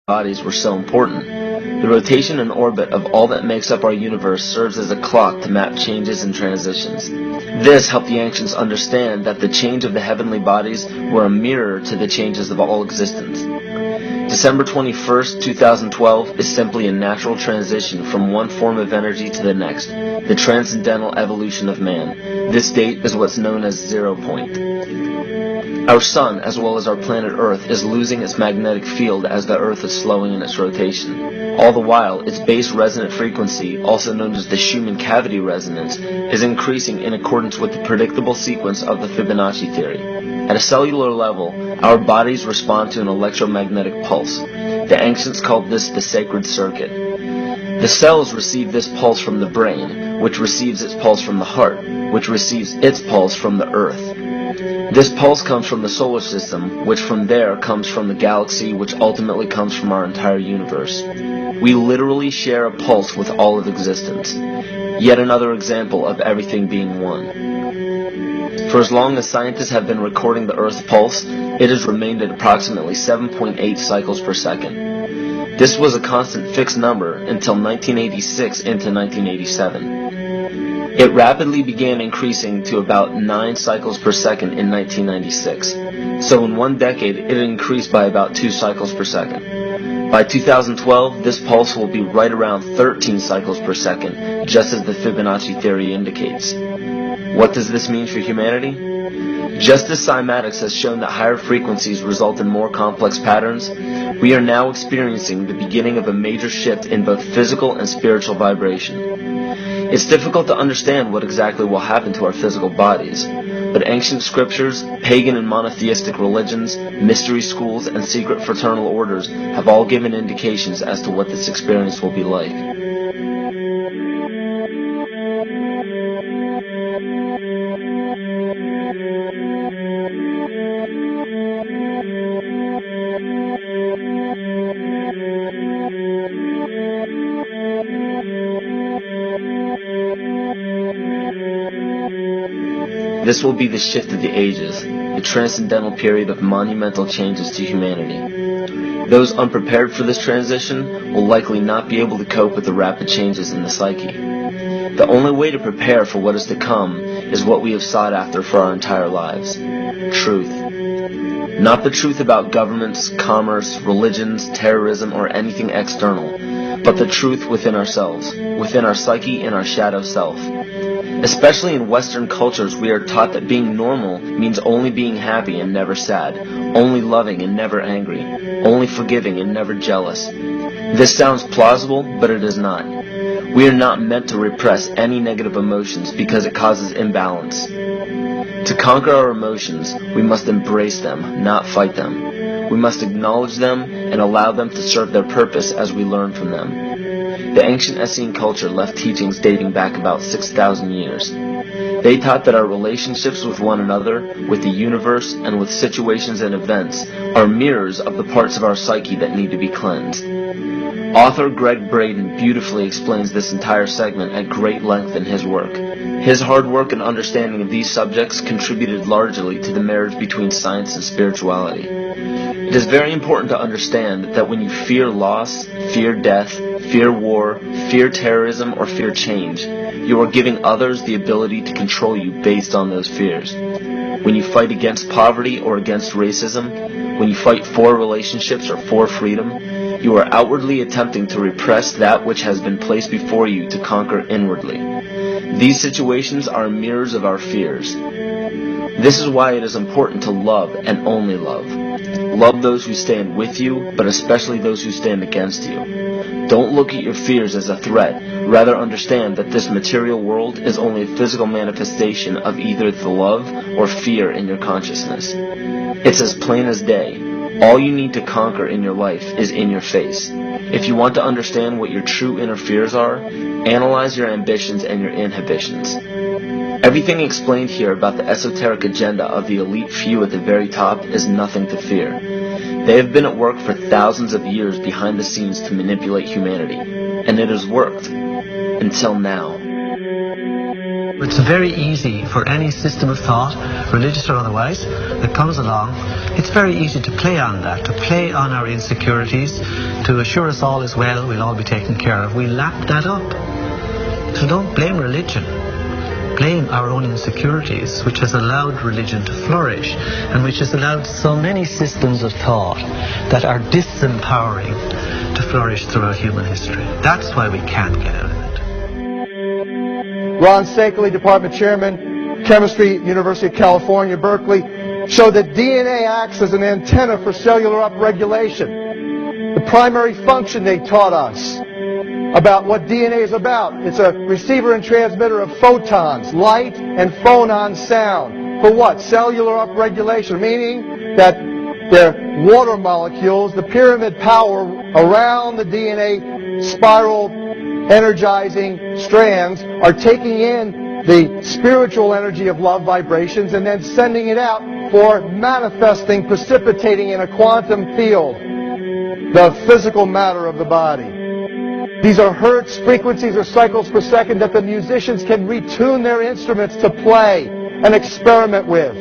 bodies were so important. The rotation and orbit of all that makes up our universe serves as a clock to map changes and transitions. This helped the ancients understand that the change of the heavenly bodies were a mirror to the changes of all existence. December 21st, 2012 is simply a natural transition from one form of energy to the next, the transcendental evolution of man. This date is what's known as 0 point. Our sun, as well as our planet Earth, is losing its magnetic field as the Earth is slowing in its rotation. All the while, its base resonant frequency, also known as the Schumann cavity resonance, is increasing in accordance with the predictable sequence of the Fibonacci theory. At a cellular level, our bodies respond to an electromagnetic pulse. The ancients called this the sacred circuit. The cells receive this pulse from the brain, which receives its pulse from the heart, which receives its pulse from the Earth. This pulse comes from the solar system, which from there comes from the galaxy, which ultimately comes from our entire universe. We literally share a pulse with all of existence. Yet another example of everything being one. For as long as scientists have been recording the Earth's pulse, it has remained at approximately 7.8 cycles per second. This was a constant fixed number until 1986 into 1987. It rapidly began increasing to about 9 cycles per second in 1996. So in one decade, it increased by about 2 cycles per second. By 2012, this pulse will be right around 13 cycles per second, just as the Fibonacci theory indicates. What does this mean for humanity? Just as cymatics has shown that higher frequencies result in more complex patterns, we are now experiencing the beginning of a major shift in both physical and spiritual vibration. It's difficult to understand what exactly will happen to our physical bodies, but ancient scriptures, pagan and monotheistic religions, mystery schools, and secret fraternal orders have all given indications as to what this experience will be like. This will be the shift of the ages, the transcendental period of monumental changes to humanity. Those unprepared for this transition will likely not be able to cope with the rapid changes in the psyche. The only way to prepare for what is to come is what we have sought after for our entire lives: truth. Not the truth about governments, commerce, religions, terrorism, or anything external, but the truth within ourselves, within our psyche and our shadow self. Especially in Western cultures, we are taught that being normal means only being happy and never sad, only loving and never angry, only forgiving and never jealous. This sounds plausible, but it is not. We are not meant to repress any negative emotions because it causes imbalance. To conquer our emotions, we must embrace them, not fight them. We must acknowledge them and allow them to serve their purpose as we learn from them. The ancient Essene culture left teachings dating back about 6,000 years. They taught that our relationships with one another, with the universe, and with situations and events are mirrors of the parts of our psyche that need to be cleansed. Author Greg Braden beautifully explains this entire segment at great length in his work. His hard work and understanding of these subjects contributed largely to the marriage between science and spirituality. It is very important to understand that when you fear loss, fear death, fear war, fear terrorism, or fear change, you are giving others the ability to control you based on those fears. When you fight against poverty or against racism, when you fight for relationships or for freedom, you are outwardly attempting to repress that which has been placed before you to conquer inwardly. These situations are mirrors of our fears. This is why it is important to love and only love. Love those who stand with you, but especially those who stand against you. Don't look at your fears as a threat. Rather understand that this material world is only a physical manifestation of either the love or fear in your consciousness. It's as plain as day. All you need to conquer in your life is in your face. If you want to understand what your true inner fears are, analyze your ambitions and your inhibitions. Everything explained here about the esoteric agenda of the elite few at the very top is nothing to fear. They have been at work for thousands of years behind the scenes to manipulate humanity, and it has worked. Until now. It's very easy for any system of thought, religious or otherwise, that comes along. It's very easy to play on that, to play on our insecurities, to assure us all is well, we'll all be taken care of. We lap that up. So don't blame religion. Blame our own insecurities, which has allowed religion to flourish, and which has allowed so many systems of thought that are disempowering to flourish throughout human history. That's why we can't get out of it. Ron Sankley, Department Chairman, Chemistry, University of California, Berkeley, showed that DNA acts as an antenna for cellular upregulation. The primary function they taught us about what DNA is about. It's a receiver and transmitter of photons, light, and phonon sound. For what? Cellular upregulation, meaning that their water molecules, the pyramid power around the DNA spiral energizing strands, are taking in the spiritual energy of love vibrations and then sending it out for manifesting, precipitating in a quantum field, the physical matter of the body. These are hertz, frequencies, or cycles per second that the musicians can retune their instruments to play and experiment with.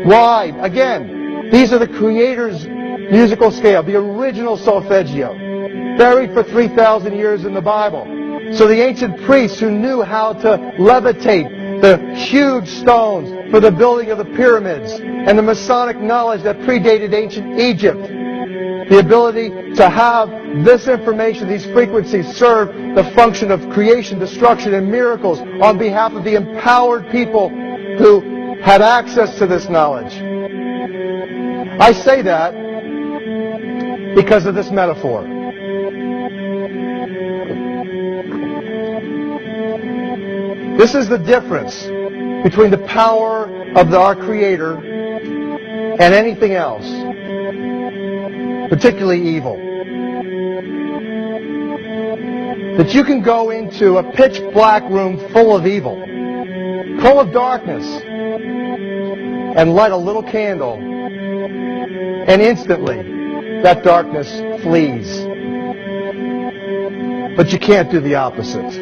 Why? Again, these are the Creator's musical scale, the original solfeggio, buried for 3,000 years in the Bible. So the ancient priests who knew how to levitate the huge stones for the building of the pyramids, and the Masonic knowledge that predated ancient Egypt, the ability to have this information, these frequencies, serve the function of creation, destruction, and miracles on behalf of the empowered people who had access to this knowledge. I say that because of this metaphor. This is the difference between the power of our Creator and anything else, particularly evil. That you can go into a pitch black room full of evil, full of darkness, and light a little candle, and instantly that darkness flees. But you can't do the opposite.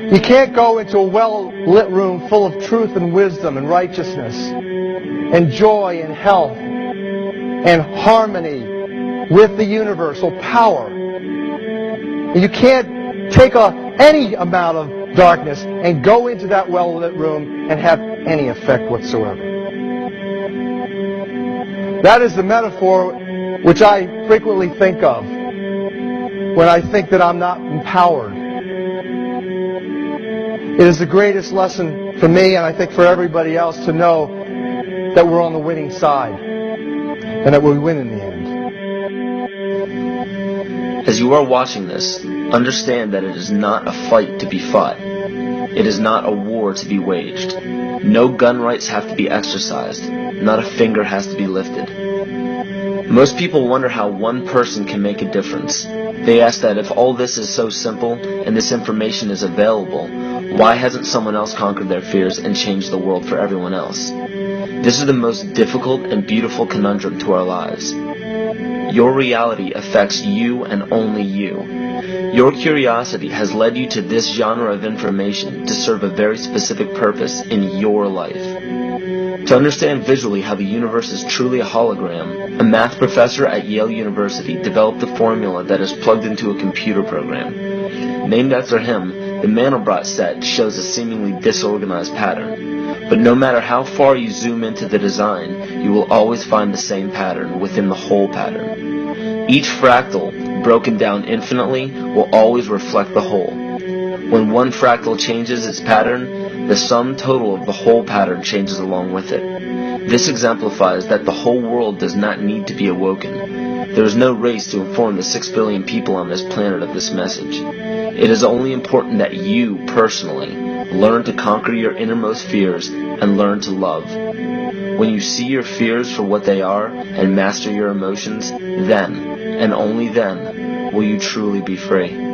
You can't go into a well-lit room full of truth and wisdom and righteousness and joy and health and harmony with the universal power. You can't take any amount of darkness and go into that well-lit room and have any effect whatsoever. That is the metaphor which I frequently think of when I think that I'm not empowered. It is the greatest lesson for me, and I think for everybody else, to know that we're on the winning side and that we win in the end. As you are watching this, understand that it is not a fight to be fought. It is not a war to be waged. No gun rights have to be exercised. Not a finger has to be lifted. Most people wonder how one person can make a difference. They ask that if all this is so simple and this information is available, why hasn't someone else conquered their fears and changed the world for everyone else? This is the most difficult and beautiful conundrum to our lives. Your reality affects you and only you. Your curiosity has led you to this genre of information to serve a very specific purpose in your life. To understand visually how the universe is truly a hologram, a math professor at Yale University developed a formula that is plugged into a computer program. Named after him, the Mandelbrot set shows a seemingly disorganized pattern. But no matter how far you zoom into the design, you will always find the same pattern within the whole pattern. Each fractal, broken down infinitely, will always reflect the whole. When one fractal changes its pattern, the sum total of the whole pattern changes along with it. This exemplifies that the whole world does not need to be awoken. There is no race to inform the 6 billion people on this planet of this message. It is only important that you, personally, learn to conquer your innermost fears and learn to love. When you see your fears for what they are and master your emotions, then, and only then, will you truly be free.